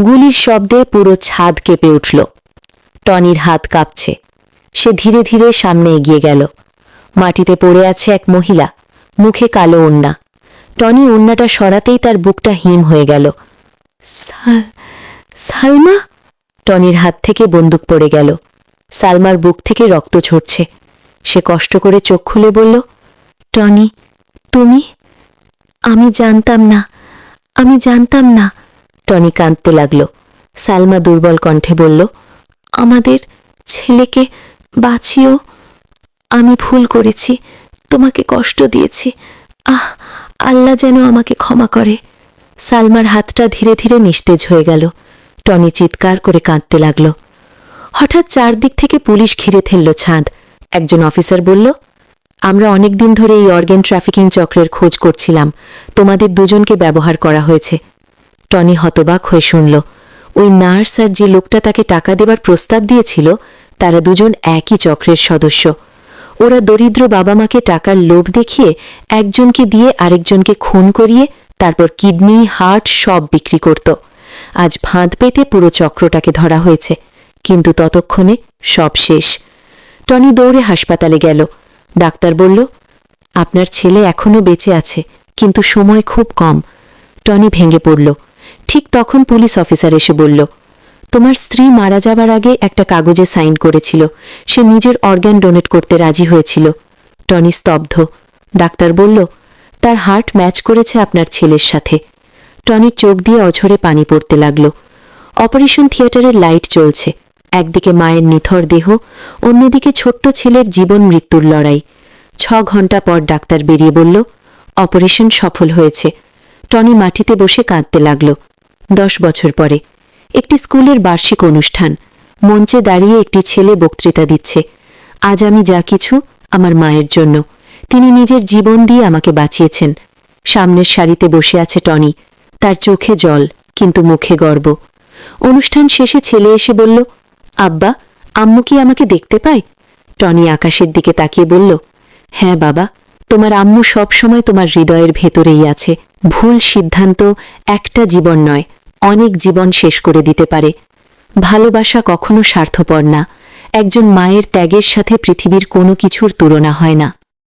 গুলির শব্দে পুরো ছাদ কেঁপে উঠল। টনির হাত কাঁপছে। সে ধীরে ধীরে সামনে এগিয়ে গেল। মাটিতে পড়ে আছে এক মহিলা, মুখে কালো ওড়না। টনি ওড়নাটা সরাতেই তার বুকটা হিম হয়ে গেল। সালমা! টনির হাত থেকে বন্দুক পড়ে গেল। সালমার বুক থেকে রক্ত ঝরছে। সে কষ্ট করে চোখ খুলে বলল, টনি, তুমি? আমি জানতাম না। টনি কাঁদতে লাগল। সালমা দুর্বল কণ্ঠে বলল, আমাদের ছেলেকে বাঁচিও। আমি ভুল করেছি, তোমাকে কষ্ট দিয়েছি। আল্লাহ যেন আমাকে ক্ষমা করে। সালমার হাতটা ধীরে ধীরে নিস্তেজ হয়ে গেল। টনি চিৎকার করে কাঁদতে লাগল। হঠাৎ চারদিক থেকে পুলিশ ঘিরে ফেলল ছাদ। একজন অফিসার বলল, আমরা অনেক দিন ধরে এই অর্গান ট্রাফিকিং চক্রের খোঁজ করছিলাম। তোমাদের দুজনকে ব্যবহার করা হয়েছে। টনি হতবাক হয়ে শুনল, ওই নার্স আর যে লোকটা তাকে টাকা দেবার প্রস্তাব দিয়েছিল, তারা দুজন একই চক্রের সদস্য। ওরা দরিদ্র বাবা মাকে টাকার লোভ দেখিয়ে একজনকে দিয়ে আরেকজনকে খুন করিয়ে তারপর কিডনি, হার্ট সব বিক্রি করত। আজ ফাঁদ পেতে পুরো চক্রটাকে ধরা হয়েছে, কিন্তু ততক্ষণে সব শেষ। টনি দৌড়ে হাসপাতালে গেল। ডাক্তার বলল, আপনার ছেলে এখনও বেঁচে আছে, কিন্তু সময় খুব কম। টনি ভেঙে পড়ল। ঠিক তখন পুলিশ অফিসার এসে বলল, তোমার স্ত্রী মারা যাবার আগে একটা কাগজে সাইন করেছিল। সে নিজের অর্গান ডোনেট করতে রাজি হয়েছিল। টনি স্তব্ধ। ডাক্তার বলল, তার হার্ট ম্যাচ করেছে আপনার ছেলের সাথে। টনির চোখ দিয়ে অঝরে পানি পড়তে লাগল। অপারেশন থিয়েটারের লাইট চলছে। একদিকে মায়ের নিথর দেহ, অন্যদিকে ছোট্ট ছেলের জীবন মৃত্যুর লড়াই। 6 ঘন্টা পর ডাক্তার বেরিয়ে বলল, অপারেশন সফল হয়েছে। টনি মাটিতে বসে কাঁদতে লাগল। 10 বছর পরে একটি স্কুলের বার্ষিক অনুষ্ঠান। মঞ্চে দাঁড়িয়ে একটি ছেলে বক্তৃতা দিচ্ছে, আজ আমি যা কিছু আমার মায়ের জন্য। তিনি নিজের জীবন দিয়ে আমাকে বাঁচিয়েছেন। সামনের সারিতে বসে আছে টনি। তার চোখে জল, কিন্তু মুখে গর্ব। অনুষ্ঠান শেষে ছেলে এসে বলল, আব্বা, আম্মু কি আমাকে দেখতে পায়? টনি আকাশের দিকে তাকিয়ে বলল, হ্যাঁ বাবা, তোমার আম্মু সব সময় তোমার হৃদয়ের ভেতরেই আছে। ভুল সিদ্ধান্ত একটা জীবন নয়, অনেক জীবন শেষ করে দিতে পারে। ভালোবাসা কখনো স্বার্থপর না। একজন মায়ের ত্যাগের সাথে পৃথিবীর কোনো কিছুর তুলনা হয় না।